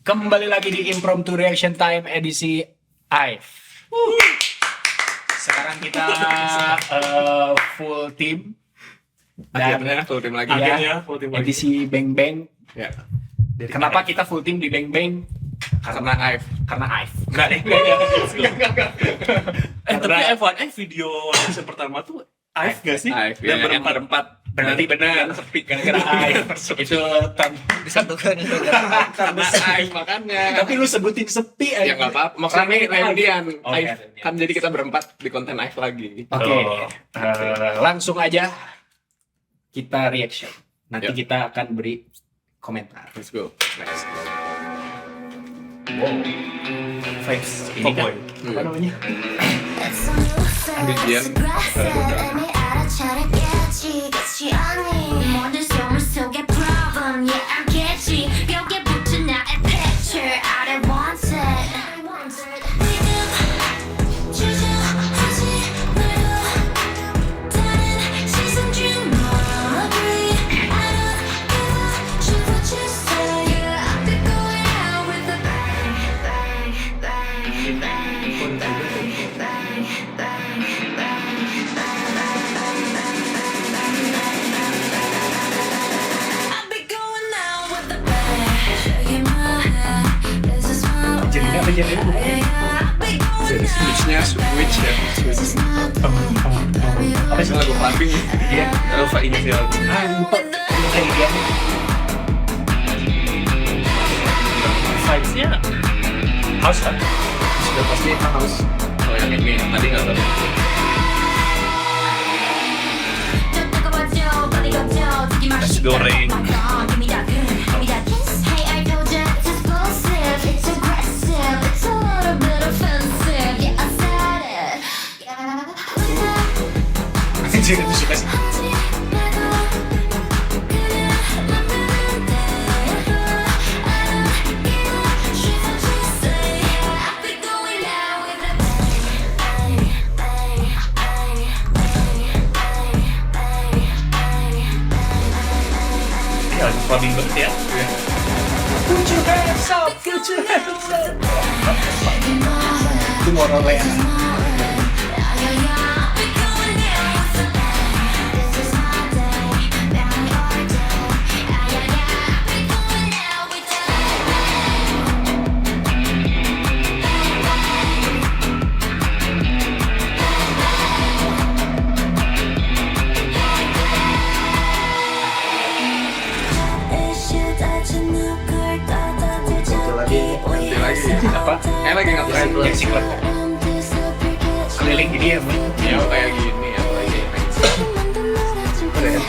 Kembali lagi di Impromptu Reaction Time edisi AIF. Sekarang kita full team. Dan Akhirnya full team lagi. ya, edisi Bang Bang. Ya. Kenapa kita full team di Bang Bang? Karena AIF. Karena AIF. Enggak. Tapi F1 video episode pertama tuh AIF gak sih? AIF Dan ya, yang berempat. Berarti benar. Sepi Gara-gara AIF. Itu disatukan itu karena AIF makanya. tapi lu sebutin sepi Ya nggak apa-apa. Maksudnya reunian. Oh, AIF reunian. kan jadi kita berempat di konten AIF lagi. Oke, Oh. Langsung aja kita reaction. Nanti Ya. kita akan beri komentar. Let's go. Next. Wow. Vibes ini kan Cowboy. apa namanya? Ambisian. Jadi Jadi switch-nya switch ya. Switch. apa sih? Lagu clubbing. Iya. Alpha Initial. Lupa. Lu kayak dia. Vibes-nya house kan? Sudah pasti house. Oh yang ini tadi nggak tahu. Nasi goreng. Anjir, itu suka sih. Ini lagu clubbing banget ya. Put your hands up, put your hands up. Itu Morolea. Nanti lagi. Apa? Lagi ngapain? Jersey Club. Keliling gini ya, Bu. Ya kayak gini ya lagi. Udah ya?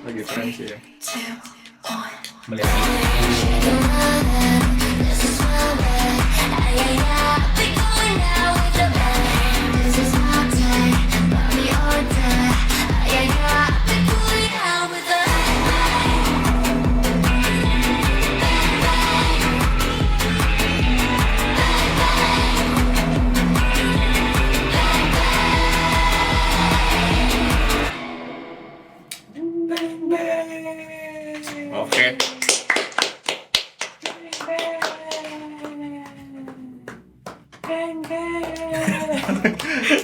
Lagi tren sih ya. Melihat. Oke.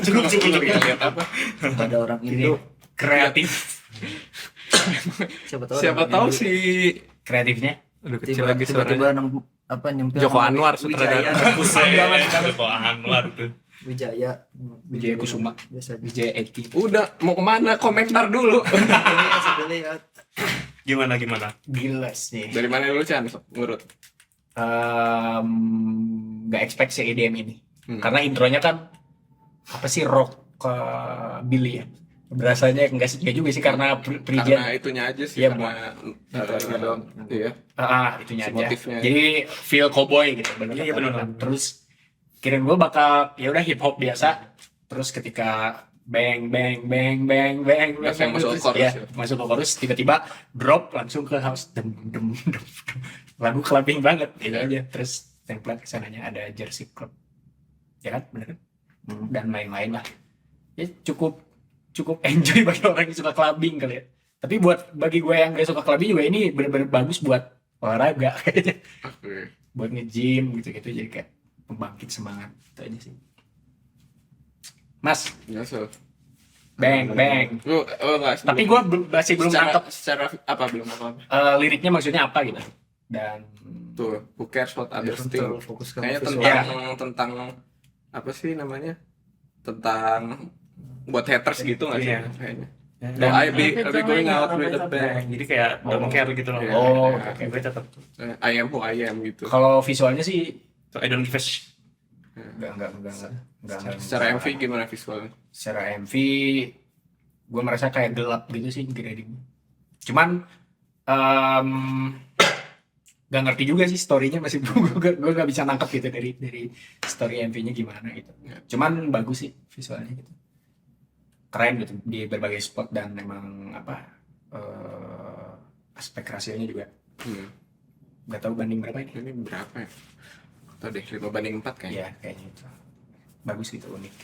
Cukup. Lihat apa? ada orang Ini Indo kreatif. Siapa tahu si Kreatifnya. udah kecil lagi tiba-tiba suaranya. nyempil Joko nama Anwar, Wijaya sutradara. Buset. Kok Anwar tuh. Wijaya Wijaya Kusuma. biasa Wijaya Eki. Udah mau kemana? Komentar dulu. sudah lihat Gimana? Gila sih. Dari mana dulu Chan? Ngurut. Nggak expect si EDM ini. Hmm. Karena intronya kan apa sih rock Billy ya. Berasanya enggak juga sih karena Karena Prigen. itunya aja sih Iya, karena intronya doang. Iya. Itunya Si aja. motifnya. Jadi feel cowboy gitu bener. Iya, bener. Terus kirain gue bakal ya udah hip hop biasa. Terus ketika bang bang bang bang bang bang, Langsung masuk ke terus, chorus ya, ya. masuk ke chorus tiba-tiba drop langsung ke house dem dem dem, dem. Lagu clubbing banget gitu Iya. aja. Terus template kesananya ada Jersey Club ya kan bener kan? Dan lain-lain lah ya, cukup enjoy bagi orang yang suka clubbing kali ya. Tapi bagi gue yang gak suka clubbing juga ini bener-bener bagus buat olahraga kayaknya. Oke. buat nge-gym gitu-gitu, jadi kayak pembangkit semangat itu aja sih. Mas, Biasa. bang. Enggak. Tapi gue masih belum nangkep secara apa belum apa. liriknya maksudnya apa gitu. Dan Tuh, who cares what others think. terlalu fokus ke Kayaknya visual. tentang apa sih namanya? Tentang buat haters gitu nggak sih? Iya. Kayaknya. Dan- I'll be going out with a bang. Jadi kayak don't care gitu loh. Oh, oke. Gue tetap I am who I am gitu. kalau visualnya sih I don't give a shit. enggak. Secara MV gimana visualnya? Secara MV gue merasa kayak gelap gitu sih grading. Cuman gak ngerti juga sih story-nya, masih gue gak bisa nangkep gitu dari story MV-nya gimana gitu. Cuman bagus sih visualnya gitu, keren gitu di berbagai spot, dan memang aspek rasionya juga nggak tahu banding berapa ini. Ini berapa ya? Tahu deh 5:4 kayaknya. Iya kayaknya itu bagus gitu, unik.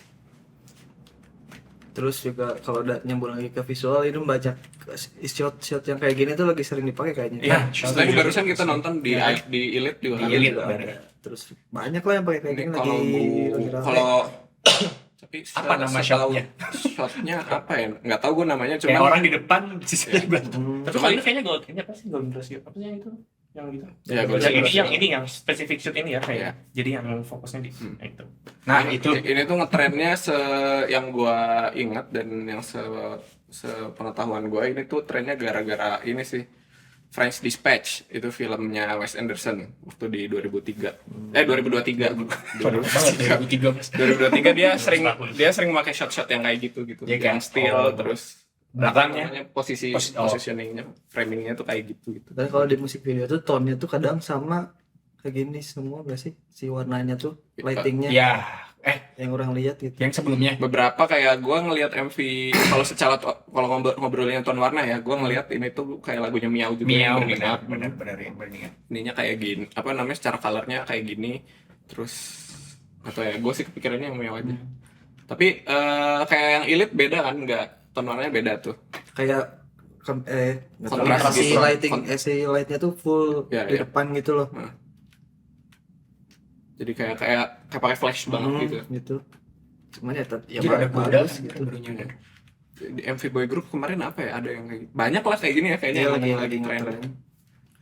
Terus juga kalau udah nyambung lagi ke visual, itu banyak shot yang kayak gini tuh lagi sering dipakai kayaknya. Iya. Selain barusan kita nonton di Elite juga. Di Elite. Juga ada. Terus banyak lah yang pakai kayak Ini gini kalau lagi rame. kalau tapi Apa nama setahu- shotnya? Shotnya apa ya? Nggak tahu gue namanya, Kayak cuma orang di depan sisanya di belakang. Tapi Cuman- kalau ini kayaknya golden, apa sih golden ratio? Apa sih yang itu? Yang gitu. Ya, golden Yang ratio. ini yang spesifik shoot ini ya kayak. Iya. Jadi yang fokusnya di itu. Nah itu ini tuh ngetrennya yang gua ingat dan yang sepengetahuan gua, ini tuh trennya gara-gara ini sih, French Dispatch, itu filmnya Wes Anderson waktu di 2003. 2023. banget 2013. 2023 dia sering pakai shot-shot yang kayak gitu. Iya Yang kan? still Oh. terus Belakangnya? namanya Oh. positioningnya, framingnya tuh kayak gitu. Dan kalau di musik video tuh tone-nya tuh kadang sama kayak gini semua gak sih? Si warnanya tuh, lightingnya Ya, yang orang lihat gitu. yang sebelumnya Beberapa kayak gue ngelihat MV, kalau ngobrolin ton warna ya, gue ngelihat ini tuh kayak lagunya Miau juga yang Miau, berminat. benar yang berminat. Ininya kayak gini, apa namanya, secara colornya kayak gini, terus atau ya gue sih kepikirannya yang Miau aja. Tapi kayak yang Elite beda kan, nggak, ton warnanya beda tuh. Kayak nggak tahu, Kontras si gitu. lighting si lightnya tuh full Ya, di ya. depan gitu loh. Jadi kayak pakai flash banget gitu. Cuman ya tetap ya Jadi ada kuda bagus gitu gitu. barunya ada. Di MV Boy Group kemarin apa ya, ada yang kayak banyak lah kayak gini ya kayaknya, Iya, yang lagi tren. ngetren.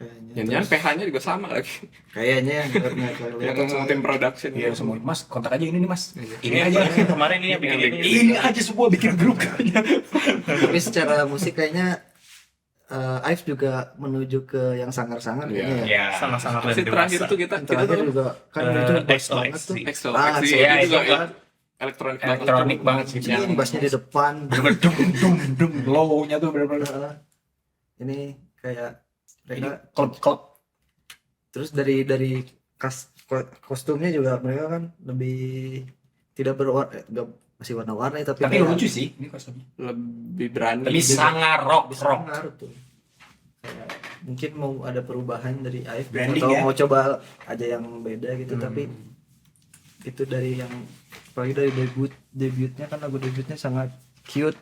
Kayaknya. Jangan PH-nya juga sama lagi. Kayaknya yang Yang kelihatan tim production. Iya semua, Mas kontak aja ini nih Mas. Ini Ini aja. kemarin ini yang bikin ini. Ini aja semua bikin grup kayaknya. Tapi secara musik kayaknya Ive juga menuju ke yang sangar-sangar Iya. kayaknya ya. Ya. Sangat-sangat Masih terakhir tuh kita Yang terakhir tuh juga kan itu bass XOXD. banget tuh. EXO, Ah, XD, iya, itu juga itu ya. Elektronik Elektronik banget sih. Ini bassnya di depan. Dung low-nya tuh benar-benar. Ini kayak Ini mereka klub. terus dari kostumnya juga mereka kan lebih tidak masih warna-warni tapi Tapi kayak lucu sih ini kostumnya. lebih berani. Lebih sangar rock. bisa sangar tuh. Kayak mungkin mau ada perubahan dari Ive Branding atau ya. mau coba aja yang beda gitu, tapi itu dari yang apalagi dari debutnya kan, lagu debutnya sangat cute.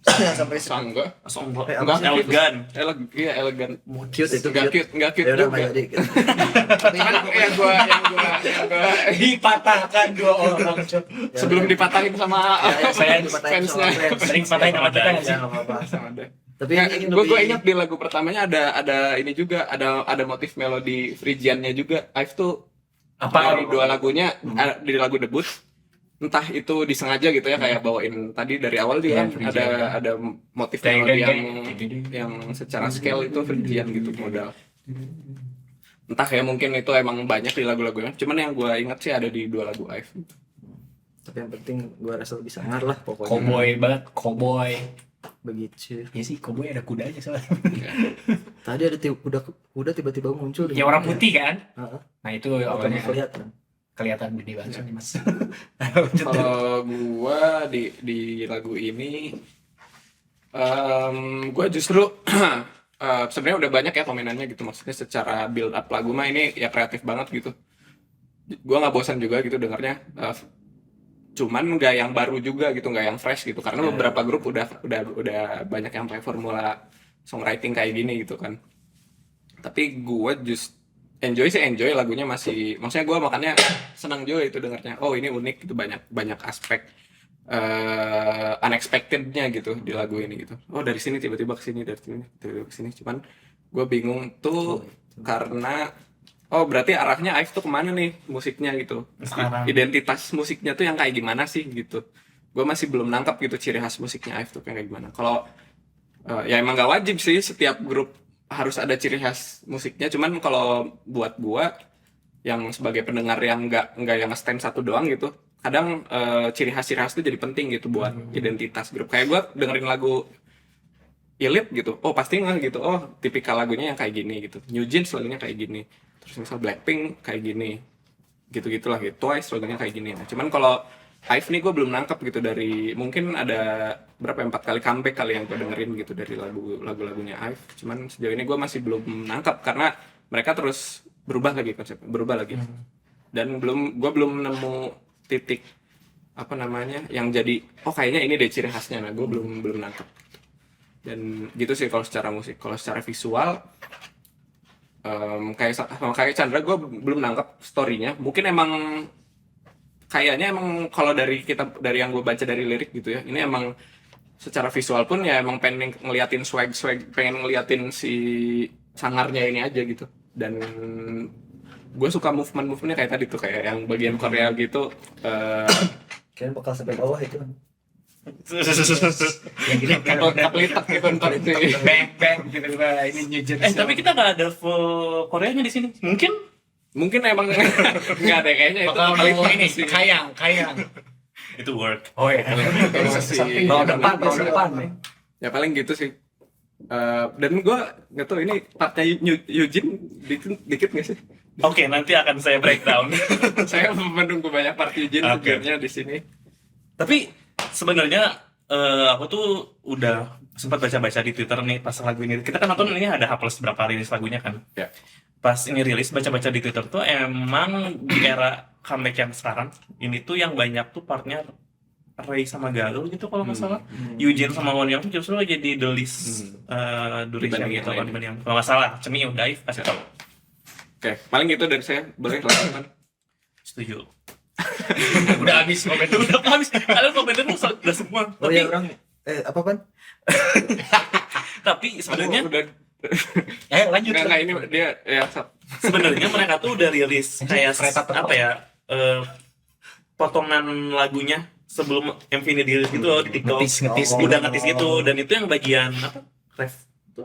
Sampai Enggak. Sombong. Apa sih? Elegan. Iya, elegan. cute itu Enggak cute ya udah juga. nggak jadi gitu. Tapi Kan yang gua Dipatahkan dua orang. sebelum dipatahin sama ya, saya dipatahin sama fansnya. fans. Sering patahin sama kita nggak sih? Ya, nggak apa-apa. Sama deh. Tapi ini gue lebih ingat di lagu pertamanya ada ini juga, ada motif melodi Phrygian-nya juga. Ive tuh Apa? dari dua lagunya, di lagu debut, entah itu disengaja gitu ya, kayak bawain tadi dari awal dia Iya, kan Phrygian. ada motif Deng, melodi deng, yang secara scale itu Phrygian gitu modal. Entah ya, mungkin itu emang banyak di lagu-lagunya, cuman yang gue ingat sih ada di dua lagu Ive. tapi yang penting gua rasa lebih sangar lah pokoknya. Cowboy banget, cowboy. Begitu. Ya sih, cowboy ada kudanya soalnya. Tadi ada kuda tiba-tiba muncul Ya orang putih kan? Heeh. Nah itu Awalnya awalnya kelihatan. gede banget nih Mas. Kalau gua di lagu ini, gua justru sebenarnya udah banyak ya komenannya gitu, maksudnya secara build up lagu mah ini ya kreatif banget gitu. Gua nggak bosan juga gitu dengarnya, cuman nggak yang baru juga gitu, nggak yang fresh gitu, karena beberapa grup udah banyak yang pakai formula songwriting kayak gini gitu kan. Tapi gua enjoy sih enjoy, lagunya masih, maksudnya gue makanya senang juga itu dengarnya. Oh ini unik gitu, banyak aspek unexpectednya gitu di lagu ini gitu. Oh dari sini tiba-tiba ke sini, dari sini tiba-tiba ke sini. Cuman gue bingung tuh karena oh berarti arahnya Aif tuh kemana nih musiknya gitu. Sekarang. Identitas musiknya tuh yang kayak gimana sih gitu. Gue masih belum nangkap gitu ciri khas musiknya Aif tuh kayak gimana. Kalau ya emang gak wajib sih setiap grup harus ada ciri khas musiknya. Cuman kalau buat gua yang sebagai pendengar yang nggak yang stand satu doang gitu, kadang ciri khas itu jadi penting gitu buat identitas grup. Kayak gua dengerin lagu Elite gitu, oh pasti nggak gitu, oh tipikal lagunya yang kayak gini gitu. New Jeans lagunya kayak gini, terus misal Blackpink kayak gini, gitu-gitulah gitu. Twice lagunya kayak gini. Nah, cuman kalau Hive nih gue belum nangkep gitu, dari mungkin ada berapa 4 kali comeback kali yang gue dengerin gitu dari lagu-lagunya Hive. Cuman sejauh ini gue masih belum nangkep karena mereka terus berubah lagi konsepnya, berubah lagi. Dan gue belum nemu titik apa namanya yang jadi oh kayaknya ini deh ciri khasnya. Nah gue belum nangkep. Dan gitu sih kalau secara musik. Kalau secara visual kayak Chandra gue belum nangkep story-nya. Mungkin kayaknya emang kalau dari yang gue baca dari lirik gitu ya, ini emang secara visual pun ya emang pengen ngeliatin swag, pengen ngeliatin si sangarnya ini aja gitu. Dan gue suka movementnya kayak tadi tuh, kayak yang bagian Korea gitu. Kayaknya bakal sampai bawah itu. Yang gini kan Kapelitak gitu ntar itu. bang gitu ini New Jeans. Tapi kita nggak ada full Koreanya di sini. Mungkin emang nggak ada kayaknya itu. bakal mau ini kayang. Itu work. Oh iya. Masih- Roll depan nih. Ya paling gitu sih. Dan gue nggak tahu ini partnya Eugene dikit nggak sih? Oke, nanti akan saya breakdown. Saya menunggu banyak part Eugene Oke. sebenarnya di sini. Tapi sebenarnya aku tuh udah sempat baca-baca di Twitter nih pas lagu ini. Kita kan nonton ini ada H+ berapa rilis lagunya kan. Ya. Pas ini rilis baca-baca di Twitter tuh emang di era comeback yang sekarang ini tuh yang banyak tuh partnya Ray sama Galuh gitu kalau nggak salah. Eugene sama Won Young tuh justru jadi the least duration Dibanding gitu yang kan lain. dibanding kalau nggak salah. Cemi udah kasih tahu. Oke, paling gitu dari saya. Boleh lanjutkan. Setuju. Udah habis komentar. Udah habis. Kalian komentar tuh udah semua. Oh Tapi ya orang apa pan? tapi sebenarnya Udah. Lanjut. Nggak, ini dia ya. sebenarnya mereka tuh udah rilis kayak Kereta terbang. apa ya potongan lagunya sebelum MV ini dirilis gitu loh di TikTok. Ngetis. Udah ngetis gitu, dan itu yang bagian apa? Ref.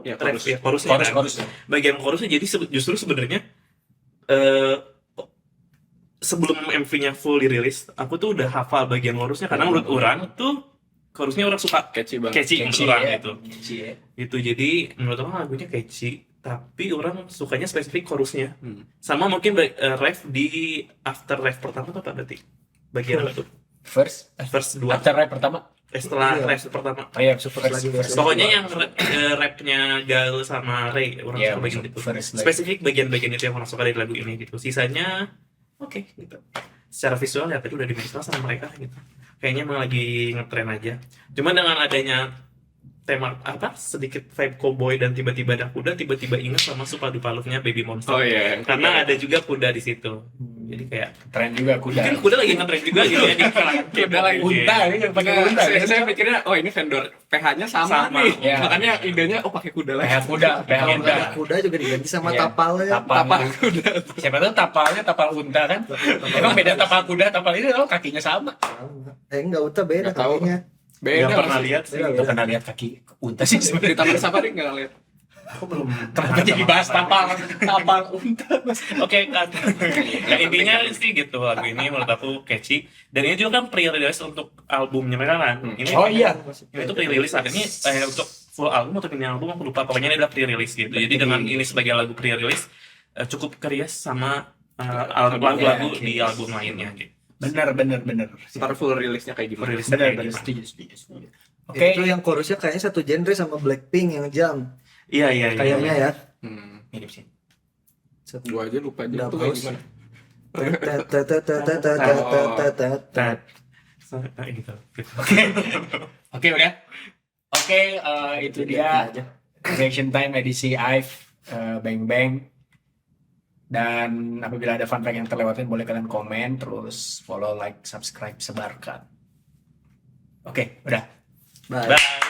Ya, Ref, chorus. ya, chorusnya kan. Chorus. Bagian chorusnya jadi justru sebenarnya sebelum MV-nya full dirilis, aku tuh udah hafal bagian chorusnya karena menurut orang tuh chorusnya orang suka Catchy banget. catchy menurut orang ya. gitu. Catchy ya. Itu jadi menurut orang lagunya catchy, tapi orang sukanya spesifik chorusnya. Hmm. Sama mungkin ref di after ref pertama tuh apa berarti? Bagian apa tuh? First Verse 2 after rap pertama. setelah Iya. ref pertama. Oh iya, super lagi. Pokoknya yang rapnya Gal sama Ray orang Iya, suka bagian itu. first lagi. Spesifik bagian-bagian itu yang orang suka dari lagu ini gitu. Sisanya oke gitu. Secara visual ya tadi udah dimensional sama mereka gitu. Kayaknya emang lagi ngetren aja. Cuman dengan adanya tema apa sedikit vibe cowboy dan tiba-tiba ada kuda, tiba-tiba ingat sama Supadu Palufnya Baby Monster. Oh iya. Karena ada juga kuda di situ. Jadi kayak Tren juga kuda. mungkin kuda lagi ngetren juga gitu ya di kalangan Kuda lagi. Unta ini yang pakai Nggak, unta. saya mikirnya oh ini vendor PH-nya sama Sama. nih. Iya. Makanya idenya oh pakai kuda lagi. PH kuda. Kalau kuda. ada kuda juga diganti sama Iya. tapalnya. Tapal kuda. Siapa tahu tapalnya tapal unta kan? Emang beda tapal kuda, tapal ini oh kakinya sama. Enggak uta beda Nggak tahu. kakinya. Beda. nggak pernah lihat sih. Beda, Nggak pernah lihat kaki unta sih Di sebenarnya. Taman Safari nggak lihat. Aku belum Kenapa jadi bahas tapal unta? Oke kan. Ya intinya sih gitu lagu ini menurut aku catchy dan ini juga kan pre-release untuk albumnya mereka kan. Ini Oh iya. ini tuh pre-release akhirnya untuk full album atau mini album aku lupa, pokoknya ini adalah pre-release gitu. Jadi dengan ini sebagai lagu pre-release cukup kerias sama lagu-lagu Oke. di album lainnya gitu. Bener. Ntar full rilisnya kayak gimana? Rilis Bener. kayak gimana. Setuju. Oke. Itu yang chorusnya kayaknya satu genre sama Blackpink yang jam. Iya. Kayaknya ya. Mirip sih. Gua aja lupa aja Udah tuh kayak bagus. gimana. Tat. Gitu. Oke udah. Oke itu dia reaction time edisi Ive Bang Bang. Dan apabila ada fun fact yang terlewatin boleh kalian komen, terus follow, like, subscribe, sebarkan. Oke, udah. Bye. Bye.